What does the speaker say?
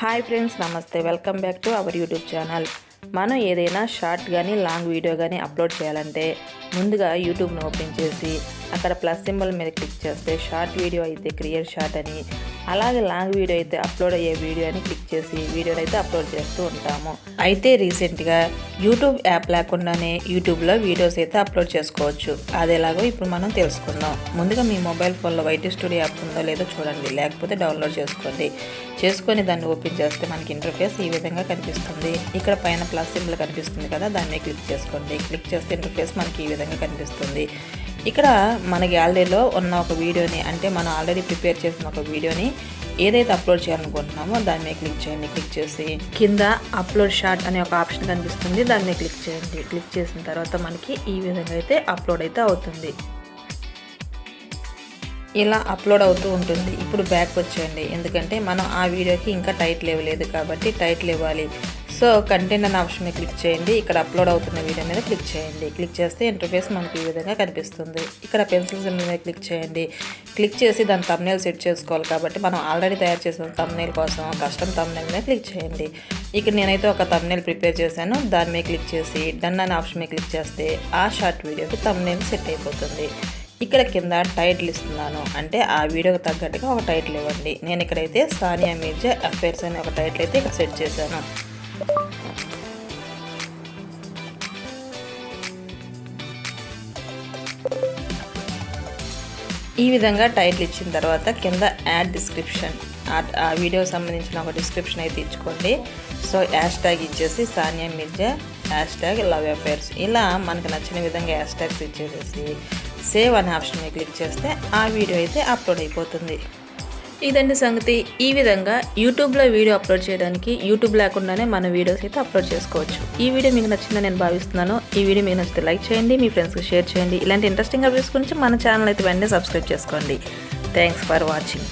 Hi friends, నమస్తే. Welcome back to our YouTube channel. మనం ఏదైనా షార్ట్ కానీ లాంగ్ వీడియో కానీ అప్లోడ్ చేయాలంటే ముందుగా యూట్యూబ్ను ఓపెన్ చేసి అక్కడ ప్లస్ సింబల్ మీద క్లిక్ చేస్తే షార్ట్ వీడియో అయితే క్రియేట్ షార్ట్ అని, అలాగే లాంగ్ వీడియో అయితే అప్లోడ్ అయ్యే వీడియో అని క్లిక్ చేసి వీడియోని అయితే అప్లోడ్ చేస్తూ ఉంటాము. అయితే రీసెంట్గా యూట్యూబ్ యాప్ లేకుండానే యూట్యూబ్లో వీడియోస్ అయితే అప్లోడ్ చేసుకోవచ్చు. అది ఎలాగో ఇప్పుడు మనం తెలుసుకుందాం. ముందుగా మీ మొబైల్ ఫోన్లో వైటీ స్టూడియో యాప్ ఉందో లేదో చూడండి, లేకపోతే డౌన్లోడ్ చేసుకొని దాన్ని ఓపెన్ చేస్తే మనకి ఇంటర్ఫేస్ ఈ విధంగా కనిపిస్తుంది. ఇక్కడ పైన ప్లస్ సింబల్ కనిపిస్తుంది కదా, దాన్ని క్లిక్ చేసుకోండి. క్లిక్ చేస్తే ఇంటర్ఫేస్ మనకి ఈ విధంగా కనిపిస్తుంది. ఇక్కడ మన గ్యాలరీలో ఉన్న ఒక వీడియోని, అంటే మనం ఆల్రెడీ ప్రిపేర్ చేసిన ఒక వీడియోని ఏదైతే అప్లోడ్ చేయాలనుకుంటున్నామో దాని మీద క్లిక్ చేయండి. క్లిక్ చేసి కింద అప్లోడ్ షార్ట్ అనే ఒక ఆప్షన్ కనిపిస్తుంది, దాని మీద క్లిక్ చేయండి. క్లిక్ చేసిన తర్వాత మనకి ఈ విధంగా అయితే అప్లోడ్ అయితే అవుతుంది. ఇలా అప్లోడ్ అవుతూ ఉంటుంది. ఇప్పుడు బ్యాక్ వచ్చేయండి, ఎందుకంటే మనం ఆ వీడియోకి ఇంకా టైటిల్ ఇవ్వలేదు కాబట్టి టైటిల్ ఇవ్వాలి. సో కంటెంట్ అనే ఆప్షన్ మీద క్లిక్ చేయండి. ఇక్కడ అప్లోడ్ అవుతున్న వీడియో మీద క్లిక్ చేయండి. క్లిక్ చేస్తే ఇంటర్ఫేస్ మనకి ఈ విధంగా కనిపిస్తుంది. ఇక్కడ పెన్సిల్ సింబల్ మీద క్లిక్ చేయండి. క్లిక్ చేసి దాని థంబ్నెయిల్ సెట్ చేసుకోవాలి కాబట్టి మనం ఆల్రెడీ తయారు చేసిన థంబ్నెయిల్ కోసం కస్టమ్ థంబ్నెయిల్ మీద క్లిక్ చేయండి. ఇక్కడ నేనైతే ఒక థంబ్నెయిల్ ప్రిపేర్ చేశాను, దాని మీద క్లిక్ చేసి డన్ అనే ఆప్షన్ మీద క్లిక్ చేస్తే ఆ షార్ట్ వీడియోకి థంబ్నెయిల్ సెట్ అయిపోతుంది. ఇక్కడ కింద టైటిల్ ఇస్తున్నాను, అంటే ఆ వీడియోకి తగ్గట్టుగా ఒక టైటిల్ ఇవ్వండి. నేను ఇక్కడైతే సానియా మీర్జా అఫైర్స్ అనే ఒక టైటిల్ అయితే ఇక్కడ సెట్ చేశాను. ఈ విధంగా టైటిల్ ఇచ్చిన తర్వాత కింద యాడ్ డిస్క్రిప్షన్, ఆ వీడియోకి సంబంధించిన ఒక డిస్క్రిప్షన్ అయితే ఇచ్చుకోండి. సో హ్యాష్ ట్యాగ్ ఇచ్చేసి Sania Mirza hash tag love affairs, ఇలా మనకు నచ్చిన విధంగా హ్యాష్ ట్యాగ్స్ ఇచ్చేసేసి సేవ్ అనే ఆప్షన్ మీద క్లిక్ చేస్తే ఆ వీడియో అయితే అప్లోడ్ అయిపోతుంది. ఇదండి సంగతి. ఈ విధంగా యూట్యూబ్లో వీడియో అప్లోడ్ చేయడానికి యూట్యూబ్ లేకుండానే మన వీడియోస్ అయితే అప్లోడ్ చేసుకోవచ్చు. ఈ వీడియో మీకు నచ్చిందని నేను భావిస్తున్నాను. ఈ వీడియో మీకు నచ్చితే లైక్ చేయండి, మీ ఫ్రెండ్స్కి షేర్ చేయండి. ఇలాంటి ఇంట్రెస్టింగ్ అప్డేట్స్ గురించి మన ఛానల్ అయితే వెంటనే సబ్స్క్రైబ్ చేసుకోండి. Thanks for watching.